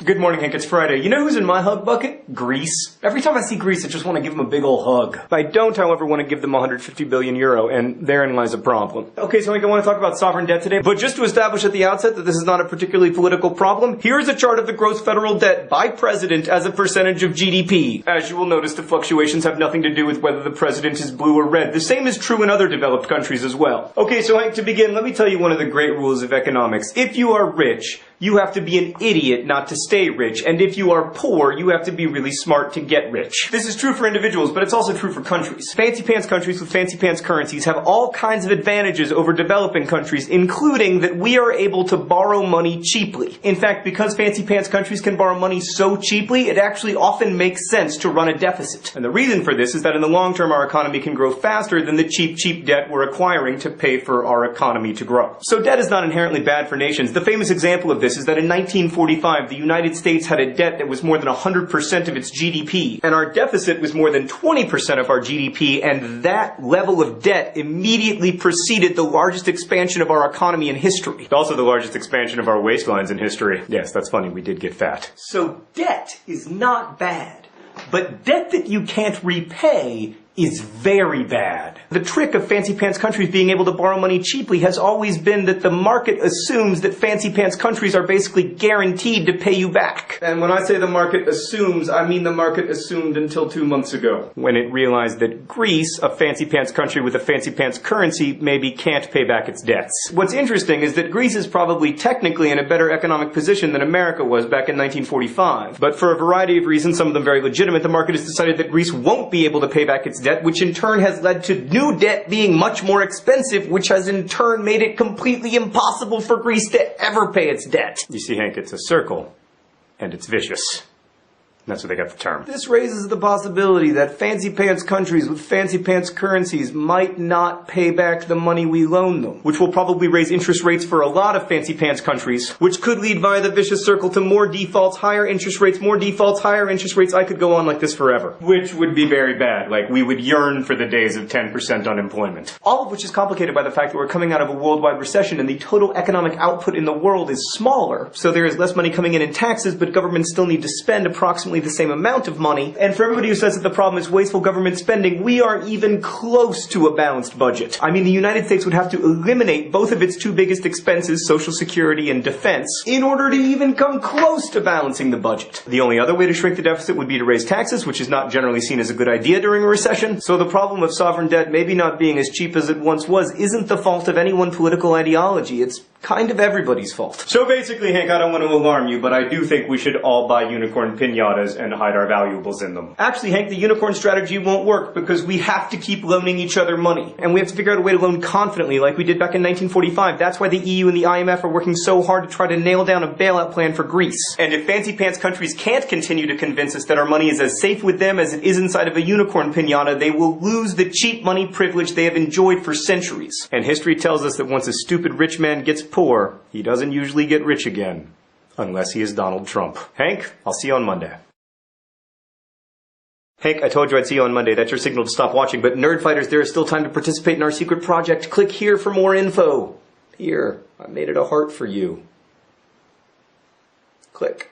Good morning, Hank. It's Friday. You know who's in my hug bucket? Greece. Every time I see Greece, I just want to give them a big ol' hug. I don't, however, want to give them 150 billion euro, and therein lies a problem. Okay, so Hank, I want to talk about sovereign debt today, but just to establish at the outset that this is not a particularly political problem, here's a chart of the gross federal debt by president as a percentage of GDP. As you will notice, the fluctuations have nothing to do with whether the president is blue or red. The same is true in other developed countries as well. Okay, so Hank, to begin, let me tell you one of the great rules of economics. If you are rich, you have to be an idiot not to stay rich, and if you are poor, you have to be really smart to get rich. This is true for individuals, but it's also true for countries. Fancy pants countries with fancy pants currencies have all kinds of advantages over developing countries, including that we are able to borrow money cheaply. In fact, because fancy pants countries can borrow money so cheaply, it actually often makes sense to run a deficit. And the reason for this is that in the long term, our economy can grow faster than the cheap debt we're acquiring to pay for our economy to grow. So debt is not inherently bad for nations. The famous example of this is that in 1945, the United States had a debt that was more than 100% of its GDP, and our deficit was more than 20% of our GDP, and that level of debt immediately preceded the largest expansion of our economy in history. Also the largest expansion of our waistlines in history. Yes, that's funny, we did get fat. So debt is not bad, but debt that you can't repay is very bad. The trick of fancy pants countries being able to borrow money cheaply has always been that the market assumes that fancy pants countries are basically guaranteed to pay you back. And when I say the market assumes, I mean the market assumed until 2 months ago, when it realized that Greece, a fancy pants country with a fancy pants currency, maybe can't pay back its debts. What's interesting is that Greece is probably technically in a better economic position than America was back in 1945. But for a variety of reasons, some of them very legitimate, the market has decided that Greece won't be able to pay back its debt, which in turn has led to new debt being much more expensive, which has in turn made it completely impossible for Greece to ever pay its debt. You see, Hank, it's a circle, and it's vicious. That's where they got the term. This raises the possibility that fancy pants countries with fancy pants currencies might not pay back the money we loan them, which will probably raise interest rates for a lot of fancy pants countries, which could lead via the vicious circle to more defaults, higher interest rates, more defaults, higher interest rates. I could go on like this forever. Which would be very bad. Like, we would yearn for the days of 10% unemployment. All of which is complicated by the fact that we're coming out of a worldwide recession and the total economic output in the world is smaller, so there is less money coming in taxes, but governments still need to spend approximately the same amount of money. And for everybody who says that the problem is wasteful government spending, we are even close to a balanced budget. I mean, the United States would have to eliminate both of its two biggest expenses, Social Security and defense, in order to even come close to balancing the budget. The only other way to shrink the deficit would be to raise taxes, which is not generally seen as a good idea during a recession. So the problem of sovereign debt maybe not being as cheap as it once was isn't the fault of any one political ideology. It's kind of everybody's fault. So basically, Hank, I don't want to alarm you, but I do think we should all buy unicorn piñatas and hide our valuables in them. Actually, Hank, the unicorn strategy won't work because we have to keep loaning each other money. And we have to figure out a way to loan confidently like we did back in 1945. That's why the EU and the IMF are working so hard to try to nail down a bailout plan for Greece. And if fancy pants countries can't continue to convince us that our money is as safe with them as it is inside of a unicorn piñata, they will lose the cheap money privilege they have enjoyed for centuries. And history tells us that once a stupid rich man gets poor, he doesn't usually get rich again. Unless he is Donald Trump. Hank, I'll see you on Monday. Hank, I told you I'd see you on Monday. That's your signal to stop watching. But Nerdfighters, there is still time to participate in our secret project. Click here for more info. Here, I made it a heart for you. Click.